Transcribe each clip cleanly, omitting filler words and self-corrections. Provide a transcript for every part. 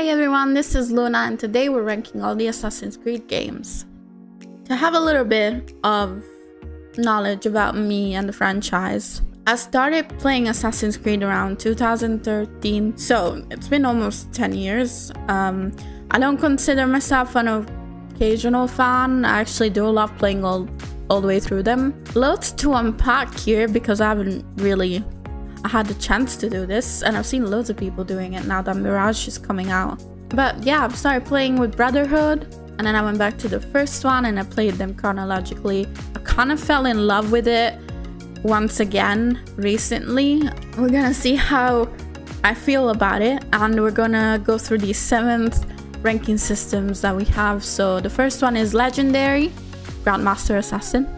Hi everyone, this is Luna and today we're ranking all the Assassin's Creed games. To have a little bit of knowledge about me and the franchise, I started playing Assassin's Creed around 2013, so it's been almost 10 years. I don't consider myself an occasional fan. I actually do love playing all the way through them. Loads to unpack here because I haven't really had the chance to do this, and I've seen loads of people doing it now that Mirage is coming out. But yeah, I've started playing with Brotherhood, and then I went back to the first one and I played them chronologically. I kind of fell in love with it once again recently. We're gonna see how I feel about it, and we're gonna go through the 7th ranking systems that we have. So the first one is Legendary, Grandmaster Assassin,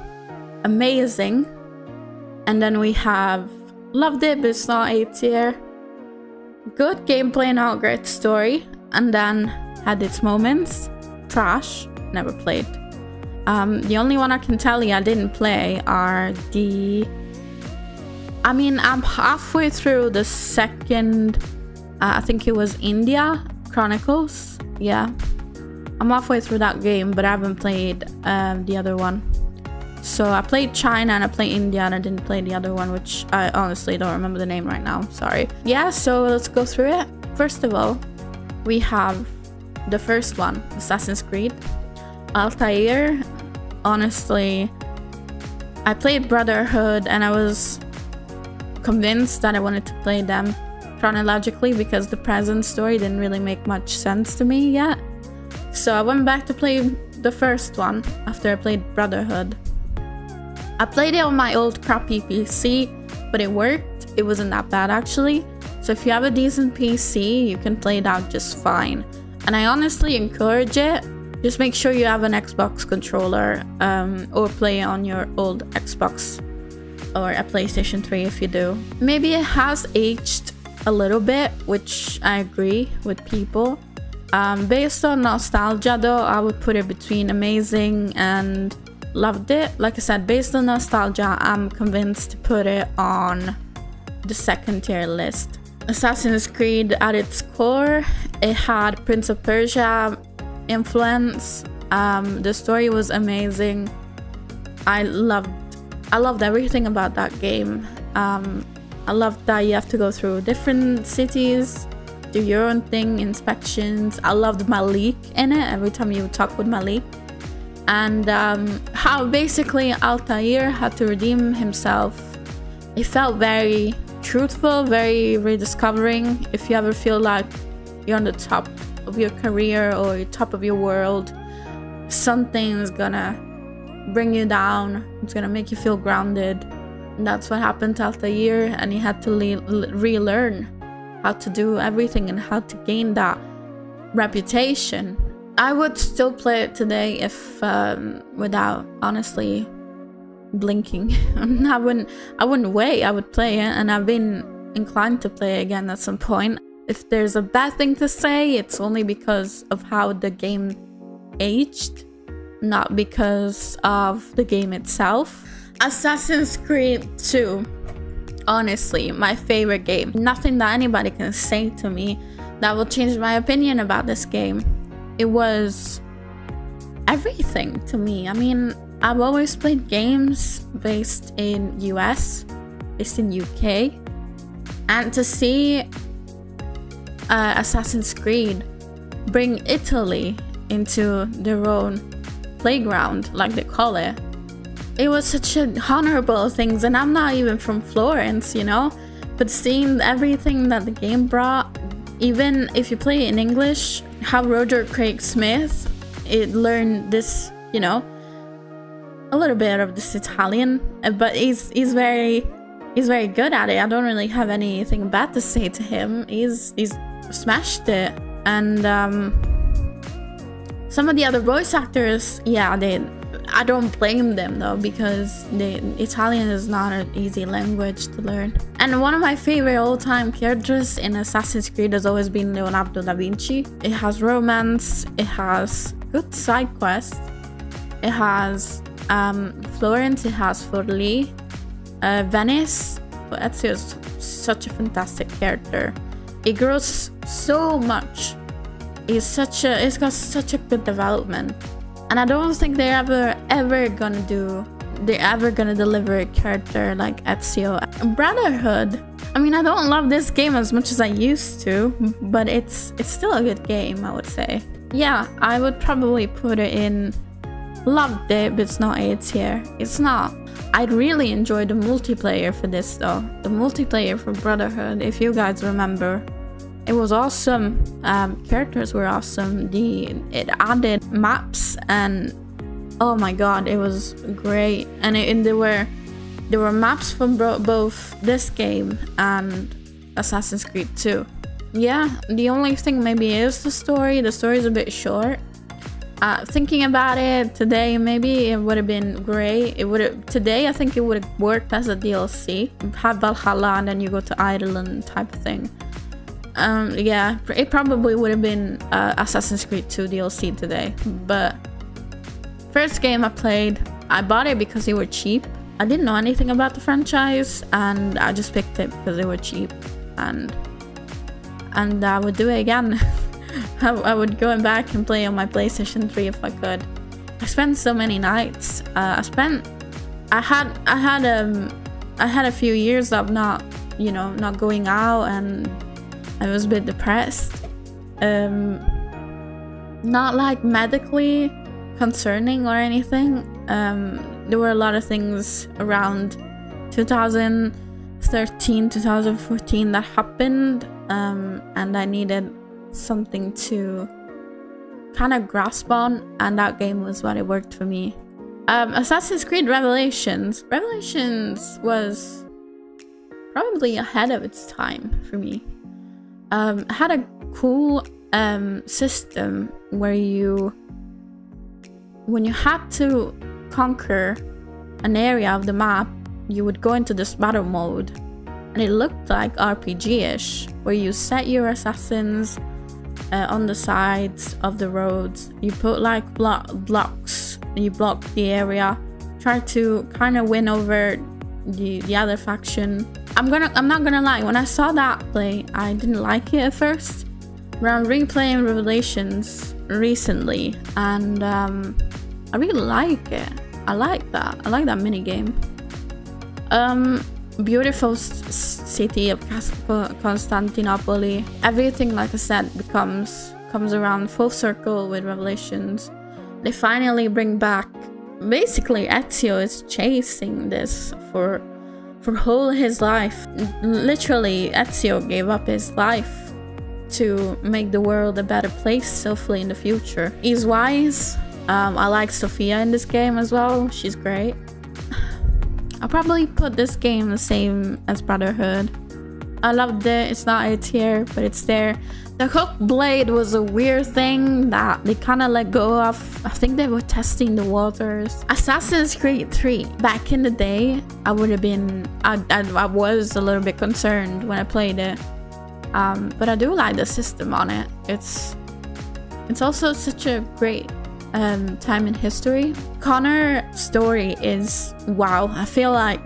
amazing. And then we have loved it, but it's not A tier. Good gameplay, not great story. And then had its moments. Trash, never played. The only one I can tell you I didn't play are the... I'm halfway through the second, I think it was India Chronicles. Yeah, I'm halfway through that game, but I haven't played the other one. So I played China and I played India, and I didn't play the other one, which I honestly don't remember the name right now, sorry. Yeah, so let's go through it. First of all, we have the first one, Assassin's Creed, Altair. Honestly, I played Brotherhood and I was convinced that I wanted to play them chronologically because the present story didn't really make much sense to me yet. So I went back to play the first one after I played Brotherhood. I played it on my old crappy PC, but it worked. It wasn't that bad actually. So if you have a decent PC, you can play it out just fine. And I honestly encourage it. Just make sure you have an Xbox controller, or play on your old Xbox or a PlayStation 3 if you do. Maybe it has aged a little bit, which I agree with people. Based on nostalgia though, I would put it between amazing and loved it. Like I said, based on nostalgia, I'm convinced to put it on the second tier list. Assassin's Creed at its core, it had Prince of Persia influence. The story was amazing. I loved everything about that game. I loved that you have to go through different cities, do your own thing, inspections. I loved Malik in it, every time you would talk with Malik. And how basically Altair had to redeem himself. It felt very truthful, very rediscovering. If you ever feel like you're on the top of your career or top of your world, something's gonna bring you down. It's gonna make you feel grounded. And that's what happened to Altair, and he had to relearn how to do everything and how to gain that reputation. I would still play it today if without honestly blinking. I wouldn't wait. I would play it, and I've been inclined to play it again at some point. If there's a bad thing to say, it's only because of how the game aged, not because of the game itself. Assassin's Creed 2, honestly, my favorite game. Nothing that anybody can say to me that will change my opinion about this game. It was everything to me. I mean, I've always played games based in US, based in UK, and to see Assassin's Creed bring Italy into their own playground, like they call it, it was such an honorable thing. And I'm not even from Florence, you know, but seeing everything that the game brought, even if you play it in English, how Roger Craig Smith, it learned this, you know, a little bit of this Italian, but he's very good at it. I don't really have anything bad to say to him. He's smashed it. And some of the other voice actors, yeah, I don't blame them though, because Italian is not an easy language to learn. And one of my favorite all-time characters in Assassin's Creed has always been Leonardo da Vinci. It has romance, it has good side quests, it has Florence, it has Forlì, Venice. Ezio is such a fantastic character. It grows so much it's got such a good development, and I don't think they're ever gonna deliver a character like Ezio. Brotherhood, I mean, I don't love this game as much as I used to, but it's still a good game, I would say. Yeah, I would probably put it in loved it, but it's not A tier. It's not. I really enjoyed the multiplayer for this though. The multiplayer for Brotherhood, if you guys remember, it was awesome. Characters were awesome. It added maps, and oh my god, it was great. And there were maps from both this game and Assassin's Creed 2. Yeah, the only thing maybe is the story. The story is a bit short. Thinking about it today, maybe it would have been great. Today I think it would have worked as a DLC. Have Valhalla and then you go to Ireland type of thing. Yeah, it probably would have been Assassin's Creed 2 DLC today. But first game I played, I bought it because they were cheap. I didn't know anything about the franchise, and I just picked it because they were cheap, and I would do it again. I would go back and play on my PlayStation 3 if I could. I spent so many nights. I had a few years of not going out, and I was a bit depressed. Not like medically concerning or anything. There were a lot of things around 2013, 2014 that happened, and I needed something to kind of grasp on, and that game was what it worked for me. Assassin's Creed Revelations was probably ahead of its time for me. It had a cool system where when you had to conquer an area of the map, you would go into this battle mode, and it looked like RPG-ish, where you set your assassins on the sides of the roads. You put like blocks, and you block the area, try to kind of win over the other faction. I'm not gonna lie, when I saw that play, I didn't like it at first, but I'm replaying Revelations recently, and I really like it. I like that mini game. Beautiful city of Constantinople. Everything, like I said, comes around full circle with Revelations. They finally bring back, basically Ezio is chasing this for whole his life. Literally, Ezio gave up his life to make the world a better place, hopefully in the future. He's wise. I like Sophia in this game as well. She's great. I'll probably put this game the same as Brotherhood. I loved it. It's not A tier, but it's there. The hook blade was a weird thing that they kind of let go of. I think they were testing the waters. Assassin's Creed 3. Back in the day, I would have been... I was a little bit concerned when I played it. But I do like the system on it. It's also such a great time in history. Connor's story is wow. I feel like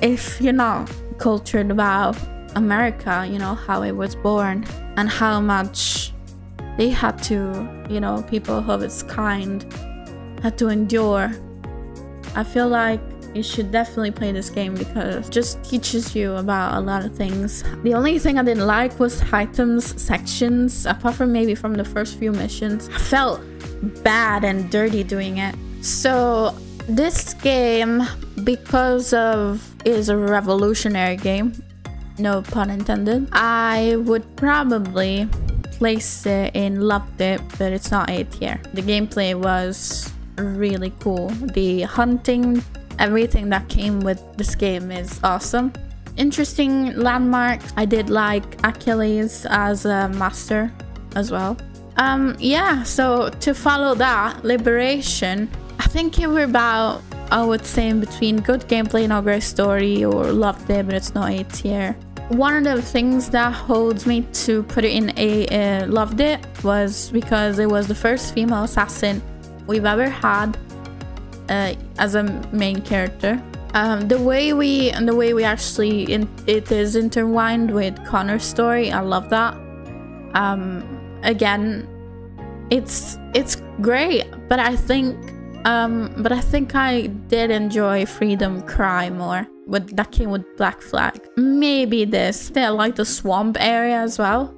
if you're not cultured about America, you know, how it was born and how much they had to, you know, people of its kind had to endure, I feel like you should definitely play this game because it just teaches you about a lot of things. The only thing I didn't like was items sections, apart from maybe from the first few missions. I felt bad and dirty doing it. So this game, because of is a revolutionary game, no pun intended, I would probably place it in loved it, but it's not A tier. The gameplay was really cool. The hunting, everything that came with this game is awesome. Interesting landmarks. I did like Achilles as a master as well. Yeah, so to follow that, Liberation, I think it were about, I would say, in between good gameplay, no great story, or loved it, but it's not A tier. One of the things that holds me to put it in a loved it was because it was the first female assassin we've ever had as a main character. The way we actually it is intertwined with Connor's story, I love that. Again, It's great, but I think I did enjoy Freedom Cry more. That came with Black Flag. Maybe this. I like the swamp area as well.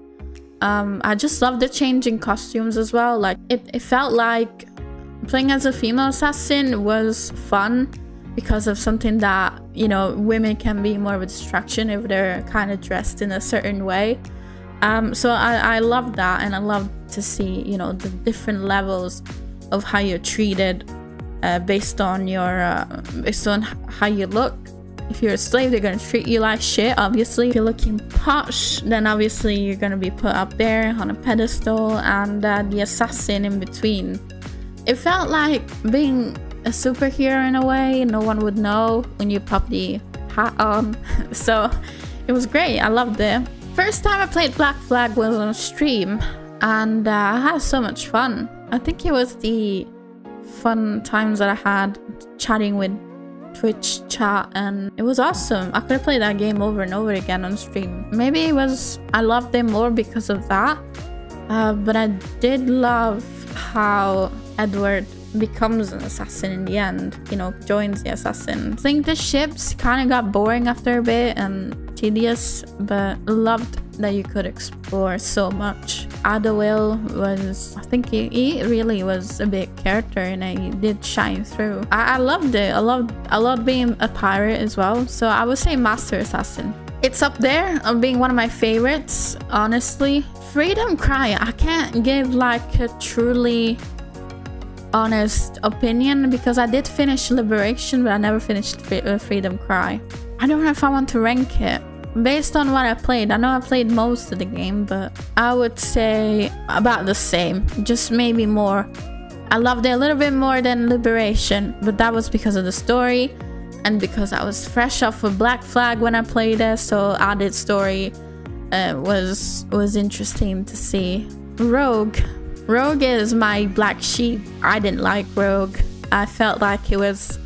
I just love the changing costumes as well. Like it felt like playing as a female assassin was fun because of something that, you know, women can be more of a distraction if they're kind of dressed in a certain way. So I love that, and I love to see, you know, the different levels of how you're treated based on how you look. If you're a slave, they're gonna treat you like shit, obviously. If you're looking posh, then obviously you're gonna be put up there on a pedestal, and the assassin in between. It felt like being a superhero in a way. No one would know when you pop the hat on. So it was great. I loved it. First time I played Black Flag was on stream, and I had so much fun. I think it was the fun times that I had chatting with Twitch chat, and it was awesome. I could have played that game over and over again on stream. Maybe it was I loved it more because of that, but I did love how Edward becomes an assassin in the end, you know, joins the assassin. I think the ships kind of got boring after a bit and tedious, but loved that you could explore so much. Adawil was, I think he really was a big character, and he did shine through. I loved it. I loved being a pirate as well, so I would say Master Assassin. It's up there of being one of my favorites, honestly. Freedom Cry, I can't give like a truly honest opinion because I did finish Liberation, but I never finished Freedom Cry. I don't know if I want to rank it based on what I played. I know I played most of the game, but I would say about the same, just maybe more. I loved it a little bit more than Liberation, but that was because of the story and because I was fresh off of Black Flag when I played it, so added story was interesting to see. Rogue is my black sheep. I didn't like Rogue. I felt like it was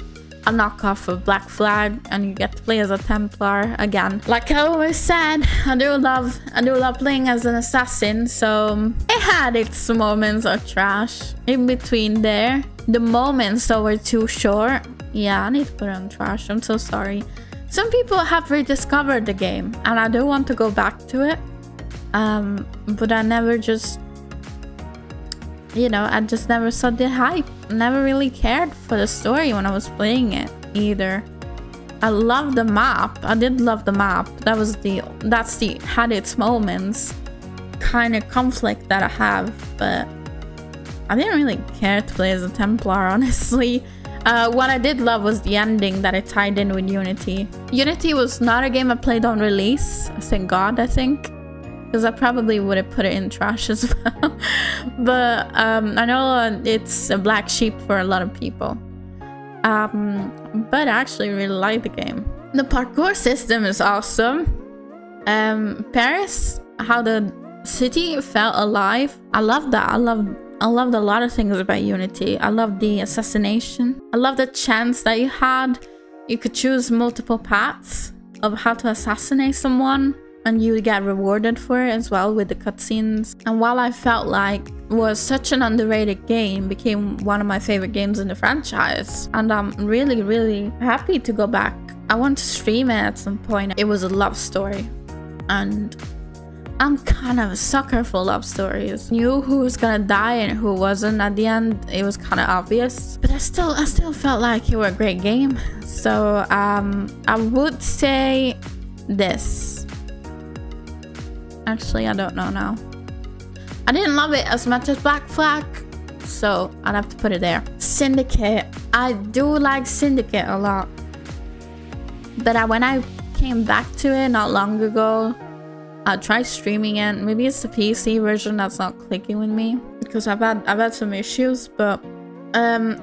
a knockoff of Black Flag, and you get to play as a Templar again. Like I always said, I do love playing as an assassin, so it had its moments of trash in between there. The moments that were too short. Yeah, I need to put on trash. I'm so sorry. Some people have rediscovered the game, and I do want to go back to it. But I never just, you know, I just never saw the hype. Never really cared for the story when I was playing it either. I love the map. I did love the map. Had its moments kind of conflict that I have, but I didn't really care to play as a Templar, honestly. What I did love was the ending that it tied in with Unity. Unity was not a game I played on release, thank God, I think, because I probably would have put it in trash as well. But I know it's a black sheep for a lot of people. But I actually really like the game. The parkour system is awesome. Paris, how the city felt alive. I love that. I loved a lot of things about Unity. I love the assassination. I love the chance that you had. You could choose multiple paths of how to assassinate someone, and you get rewarded for it as well with the cutscenes. And while I felt like it was such an underrated game, became one of my favorite games in the franchise. And I'm really, really happy to go back. I want to stream it at some point. It was a love story, and I'm kind of a sucker for love stories. Knew who was gonna die and who wasn't at the end. It was kind of obvious, but I still felt like it was a great game. So I would say this. Actually, I don't know now. I didn't love it as much as Black Flag, so I'd have to put it there. Syndicate. I do like Syndicate a lot, but when I came back to it not long ago, I tried streaming it. Maybe it's the PC version that's not clicking with me because I've had some issues. But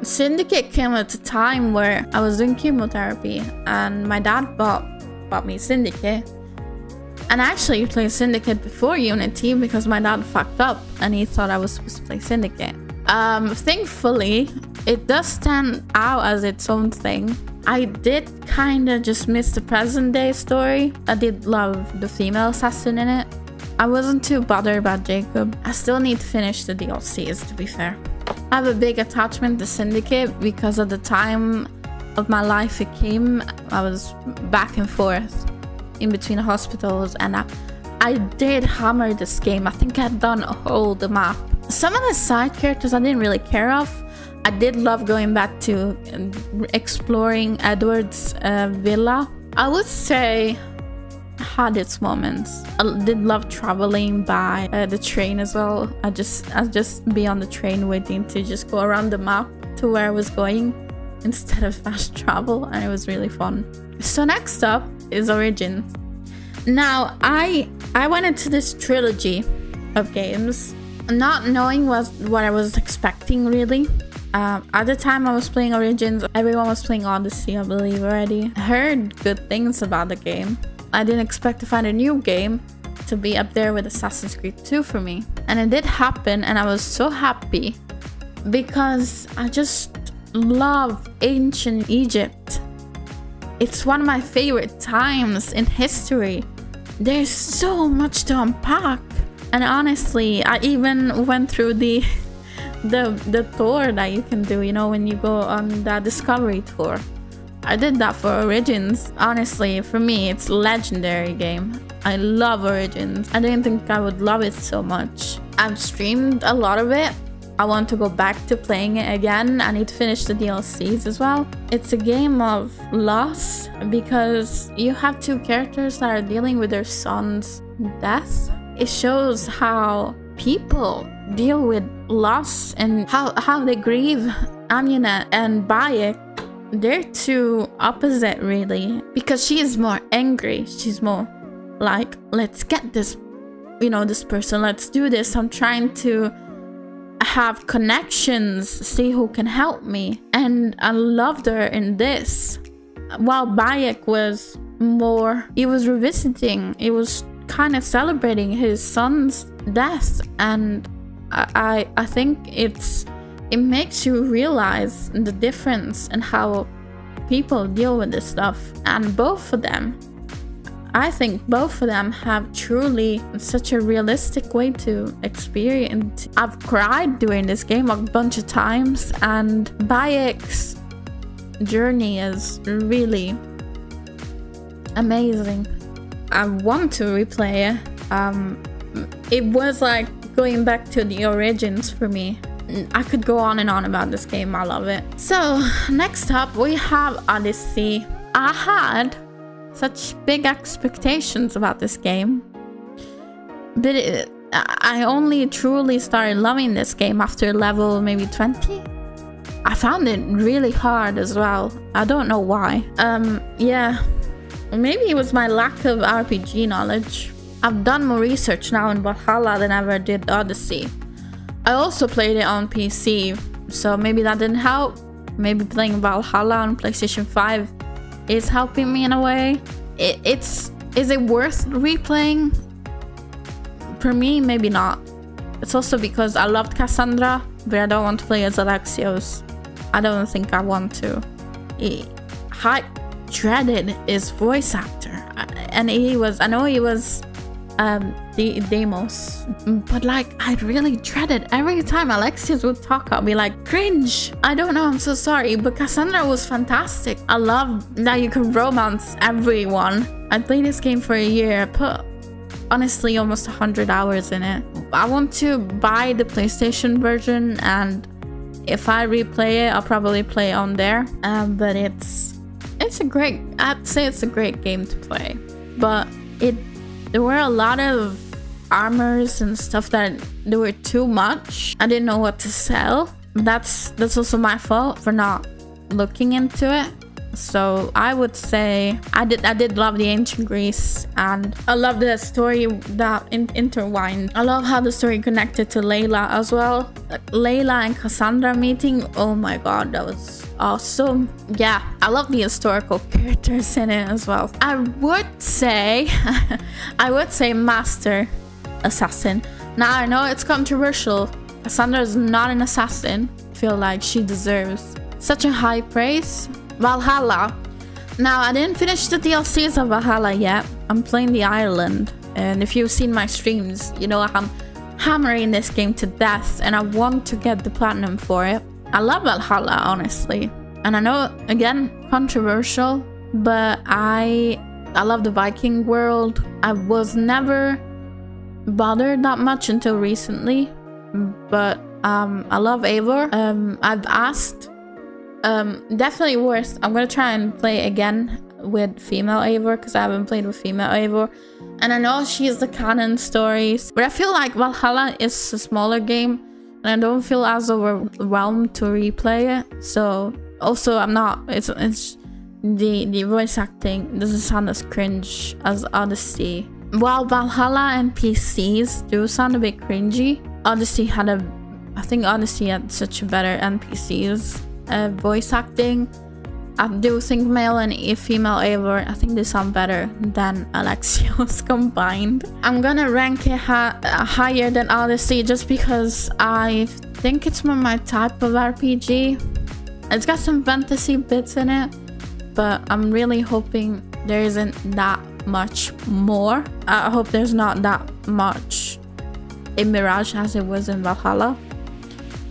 Syndicate came at a time where I was doing chemotherapy, and my dad bought me Syndicate. And I actually played Syndicate before Unity because my dad fucked up and he thought I was supposed to play Syndicate. Thankfully, it does stand out as its own thing. I did kind of just miss the present day story. I did love the female assassin in it. I wasn't too bothered about Jacob. I still need to finish the DLCs, to be fair. I have a big attachment to Syndicate because of the time of my life it came. I was back and forth in between hospitals, and I did hammer this game. I think I'd done all the map. Some of the side characters I didn't really care of. I did love going back to exploring Edward's villa. I would say had its moments. I did love traveling by the train as well. I'd just be on the train waiting to just go around the map to where I was going instead of fast travel, and it was really fun. So next up is Origins. Now I went into this trilogy of games not knowing what I was expecting really. At the time I was playing Origins, everyone was playing Odyssey, I believe already. I heard good things about the game. I didn't expect to find a new game to be up there with Assassin's Creed 2 for me. And it did happen, and I was so happy because I just love ancient Egypt. It's one of my favorite times in history. There's so much to unpack. And honestly, I even went through the tour that you can do, you know, when you go on the Discovery tour. I did that for Origins. Honestly, for me, it's a legendary game. I love Origins. I didn't think I would love it so much. I've streamed a lot of it. I want to go back to playing it again. I need to finish the DLCs as well. It's a game of loss because you have two characters that are dealing with their son's death. It shows how people deal with loss and how they grieve. Amunet and Bayek, they're two opposite really, because she is more angry. She's more like, let's get this, you know, this person, let's do this. I'm trying to have connections, see who can help me. And I loved her in this. While Bayek was more, he was revisiting, he was kind of celebrating his son's death. And I think it makes you realize the difference in how people deal with this stuff. And both of them, I think both of them have truly such a realistic way to experience. I've cried during this game a bunch of times, and Bayek's journey is really amazing. I want to replay it. It was like going back to the Origins for me. I could go on and on about this game. I love it. So next up we have Odyssey. I had such big expectations about this game, but I only truly started loving this game after level maybe 20. I found it really hard as well. I don't know why. Yeah, maybe it was my lack of RPG knowledge. I've done more research now in Valhalla than I ever did Odyssey. I also played it on PC, so maybe that didn't help. Maybe playing Valhalla on PlayStation 5 is helping me in a way. Is it worth replaying? For me, maybe not. It's also because I loved Cassandra, but I don't want to play as Alexios. I don't think I want to. I dreaded his voice actor, and I know he was Deimos, but like I really dreaded every time Alexios would talk. I'll be like, cringe. I don't know, I'm so sorry, but Cassandra was fantastic. I love that you can romance everyone. I played this game for a year. I put honestly almost 100 hours in it. I want to buy the PlayStation version, and if I replay it, I'll probably play on there. But it's a great, I'd say it's a great game to play, but there were a lot of armors and stuff that they were too much. I didn't know what to sell. That's also my fault for not looking into it. So I would say I did love the ancient Greece, and I love the story that intertwined. I love how the story connected to Layla as well. Layla and Cassandra meeting, oh my god, that was awesome. Yeah, I love the historical characters in it as well. I would say Master Assassin. Now I know it's controversial. Cassandra is not an assassin. I feel like she deserves such a high praise. Valhalla. Now I didn't finish the DLCs of Valhalla yet. I'm playing the Ireland And if you've seen my streams, you know I'm hammering this game to death and I want to get the platinum for it. I love Valhalla, honestly. And I know, again, controversial, but I love the Viking world. I was never bothered that much until recently, but I love Eivor. I've asked, definitely worth. I'm gonna try and play again with female Eivor because I haven't played with female Eivor, and I know she's the canon stories, but I feel like Valhalla is a smaller game and I don't feel as overwhelmed to replay it. So also I'm not, it's the voice acting doesn't sound as cringe as Odyssey. While Valhalla NPCs do sound a bit cringy, I think Odyssey had such a better NPCs voice acting. I do think male and female Eivor, I think they sound better than Alexios combined. I'm gonna rank it higher than Odyssey just because I think it's more my type of RPG. It's got some fantasy bits in it, but I'm really hoping there isn't that much more. I hope there's not that much in Mirage as it was in Valhalla,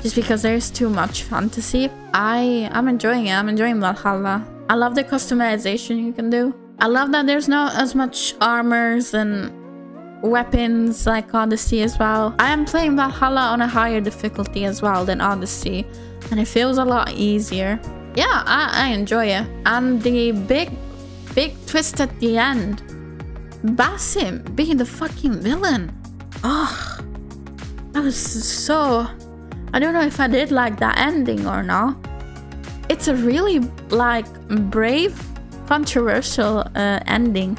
just because there's too much fantasy. I'm enjoying it. I'm enjoying Valhalla. I love the customization you can do. I love that there's not as much armors and weapons like Odyssey as well. I am playing Valhalla on a higher difficulty as well than Odyssey, and it feels a lot easier. Yeah, I enjoy it. And the big twist at the end, BASIM being the fucking villain. Oh, that was so... I don't know if I did like that ending or not. It's a really like brave, controversial ending,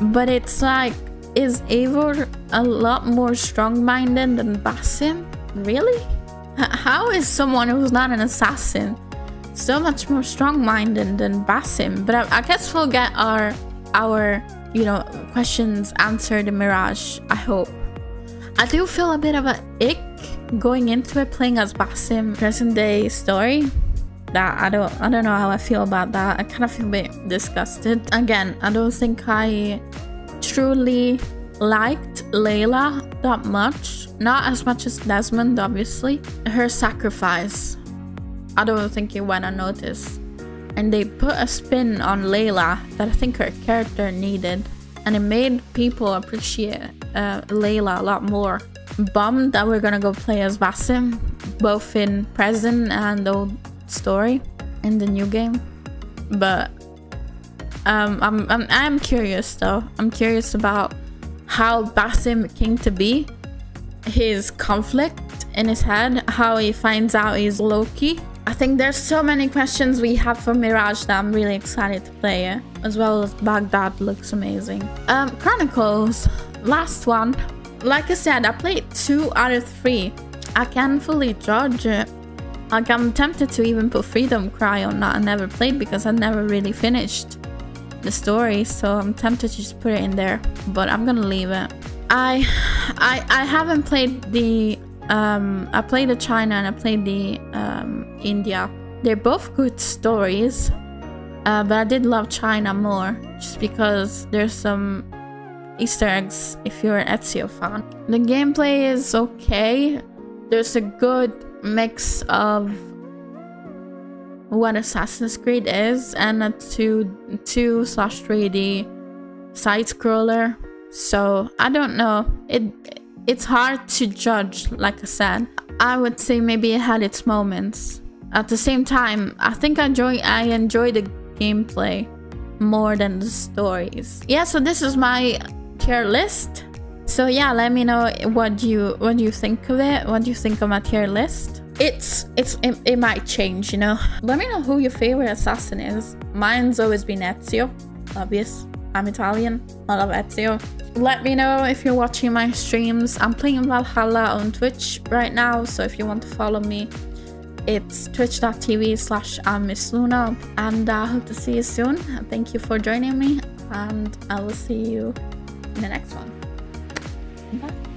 but it's like, is Eivor a lot more strong-minded than BASIM? Really? How is someone who's not an assassin so much more strong-minded than BASIM? But I guess we'll get our you know, questions answered in Mirage, I hope. I do feel a bit of an ick going into it playing as BASIM present day story. That I don't know how I feel about that. I kind of feel a bit disgusted. Again, I don't think I truly liked Layla that much. Not as much as Desmond, obviously. Her sacrifice, I don't think it went unnoticed. And they put a spin on Layla that I think her character needed. And it made people appreciate Layla a lot more. Bummed that we're gonna go play as BASIM, both in present and old story in the new game. But I'm curious though. I'm curious about how BASIM came to be, his conflict in his head, how he finds out he's Loki. I think there's so many questions we have for Mirage that I'm really excited to play it, as well as Baghdad looks amazing. Chronicles, last one. Like I said, I played 2 out of 3. I can't fully judge it. Like, I'm tempted to even put Freedom Cry on that I never played because I never really finished the story, so I'm tempted to just put it in there, but I'm gonna leave it. I haven't played the I played the China and I played the India. They're both good stories, but I did love China more just because there's some Easter eggs if you're an Ezio fan. The gameplay is okay. There's a good mix of what Assassin's Creed is and a 2/3D side scroller. So I don't know. It's hard to judge, like I said. I would say maybe it had its moments. At the same time, I think I enjoy the gameplay more than the stories. Yeah, so this is my tier list. So yeah, let me know what you think of it. What do you think of my tier list? It might change, you know. Let me know who your favorite assassin is. Mine's always been Ezio, obvious. I'm Italian. I love Ezio. Let me know if you're watching my streams. I'm playing Valhalla on Twitch right now, so if you want to follow me, it's twitch.tv/I'mMissLuna. And I hope to see you soon. Thank you for joining me, and I will see you in the next one. Bye.